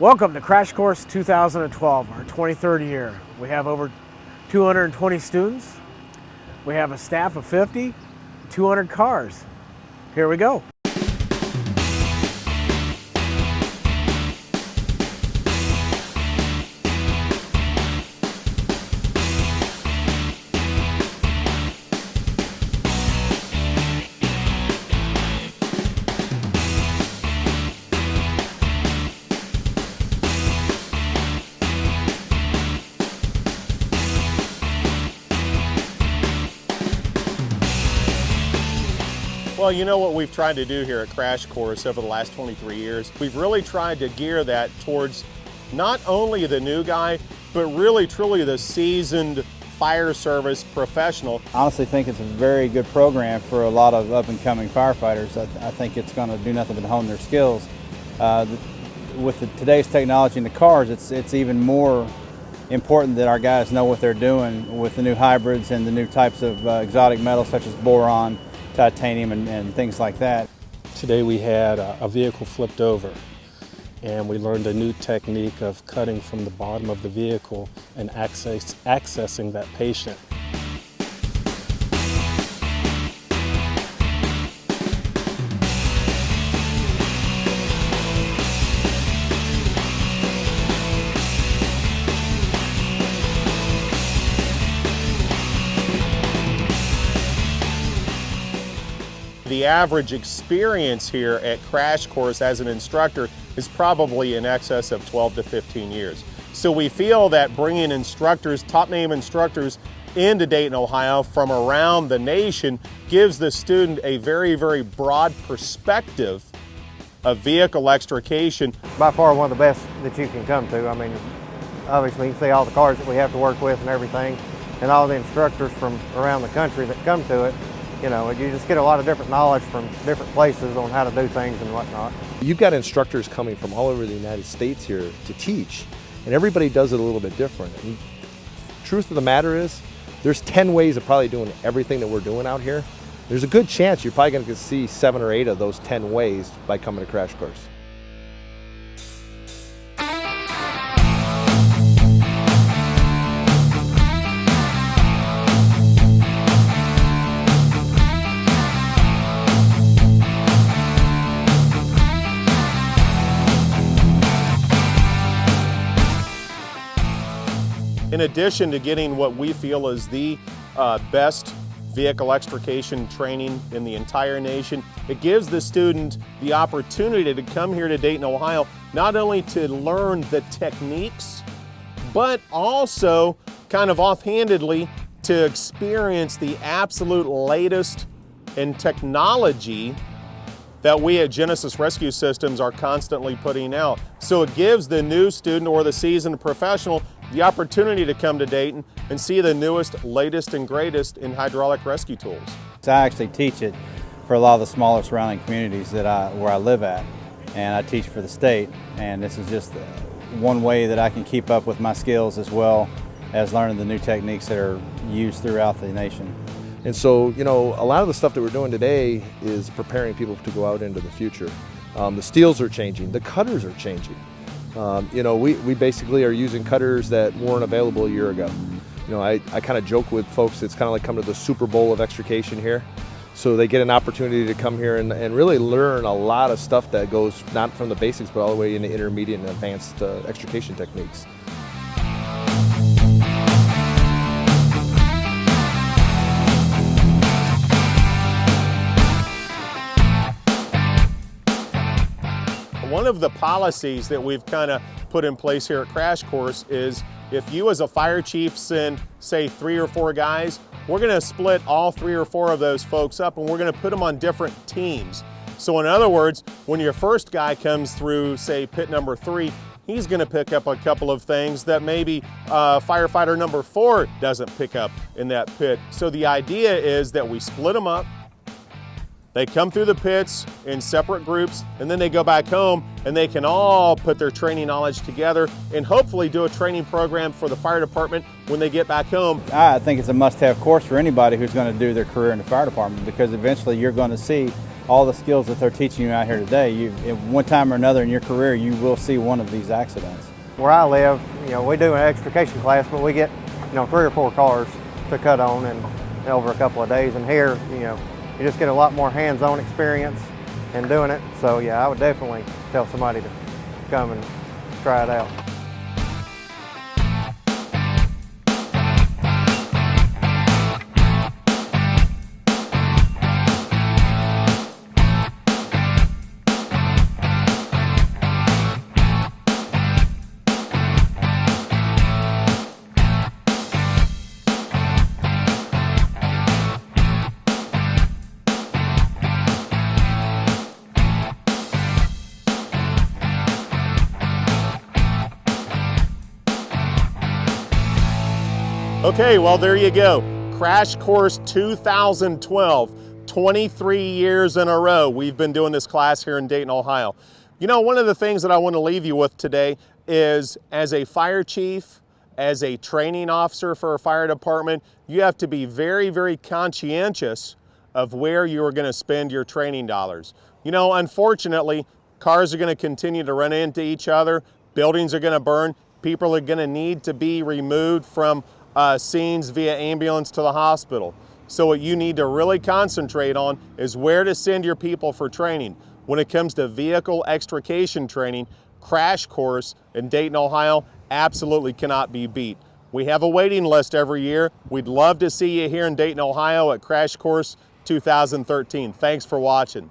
Welcome to Crash Course 2012, our 23rd year. We have over 220 students. We have a staff of 50, 200 cars. Here we go. Well, you know what we've tried to do here at Crash Course over the last 23 years? We've really tried to gear that towards not only the new guy, but really truly the seasoned fire service professional. I honestly think it's a very good program for a lot of up-and-coming firefighters. I think it's going to do nothing but hone their skills. With today's technology in the cars, it's even more important that our guys know what they're doing with the new hybrids and the new types of exotic metals such as boron, titanium, and things like that. Today we had a vehicle flipped over, and we learned a new technique of cutting from the bottom of the vehicle and accessing that patient. The average experience here at Crash Course as an instructor is probably in excess of 12 to 15 years. So we feel that bringing instructors, top name instructors, into Dayton, Ohio from around the nation gives the student a very, very broad perspective of vehicle extrication. By far one of the best that you can come to. I mean, obviously you can see all the cars that we have to work with and everything, and all the instructors from around the country that come to it. You know, you just get a lot of different knowledge from different places on how to do things and whatnot. You've got instructors coming from all over the United States here to teach, and everybody does it a little bit different. And truth of the matter is, there's 10 ways of probably doing everything that we're doing out here. There's a good chance you're probably going to see 7 or 8 of those 10 ways by coming to Crash Course. In addition to getting what we feel is the best vehicle extrication training in the entire nation, it gives the student the opportunity to come here to Dayton, Ohio, not only to learn the techniques, but also kind of offhandedly to experience the absolute latest in technology that we at Genesis Rescue Systems are constantly putting out. So it gives the new student or the seasoned professional the opportunity to come to Dayton and see the newest, latest, and greatest in hydraulic rescue tools. I actually teach it for a lot of the smaller surrounding communities where I live at, and I teach for the state. And this is just one way that I can keep up with my skills as well as learning the new techniques that are used throughout the nation. And so, you know, a lot of the stuff that we're doing today is preparing people to go out into the future. The steels are changing, the cutters are changing. You know, we basically are using cutters that weren't available a year ago. You know, I kind of joke with folks, it's kind of like coming to the Super Bowl of extrication here. So they get an opportunity to come here and really learn a lot of stuff that goes not from the basics, but all the way into intermediate and advanced extrication techniques. One of the policies that we've kind of put in place here at Crash Course is if you as a fire chief send, say, 3 or 4 guys, we're going to split all 3 or 4 of those folks up and we're going to put them on different teams. So in other words, when your first guy comes through, say, pit number 3, he's going to pick up a couple of things that maybe firefighter number 4 doesn't pick up in that pit. So the idea is that we split them up. They come through the pits in separate groups, and then they go back home and they can all put their training knowledge together and hopefully do a training program for the fire department when they get back home. I think it's a must-have course for anybody who's going to do their career in the fire department, because eventually you're going to see all the skills that they're teaching you out here today, at one time or another in your career, you will see one of these accidents. Where I live, we do an extrication class, but we get, 3 or 4 cars to cut on and over a couple of days. And here, you just get a lot more hands-on experience in doing it. So yeah, I would definitely tell somebody to come and try it out. Okay, well, there you go. Crash Course 2012, 23 years in a row. We've been doing this class here in Dayton, Ohio. One of the things that I want to leave you with today is, as a fire chief, as a training officer for a fire department, you have to be very, very conscientious of where you are going to spend your training dollars. Unfortunately, cars are going to continue to run into each other, buildings are going to burn, people are going to need to be removed from scenes via ambulance to the hospital. So what you need to really concentrate on is where to send your people for training. When it comes to vehicle extrication training, Crash Course in Dayton, Ohio absolutely cannot be beat. We have a waiting list every year. We'd love to see you here in Dayton, Ohio at Crash Course 2013. Thanks for watching.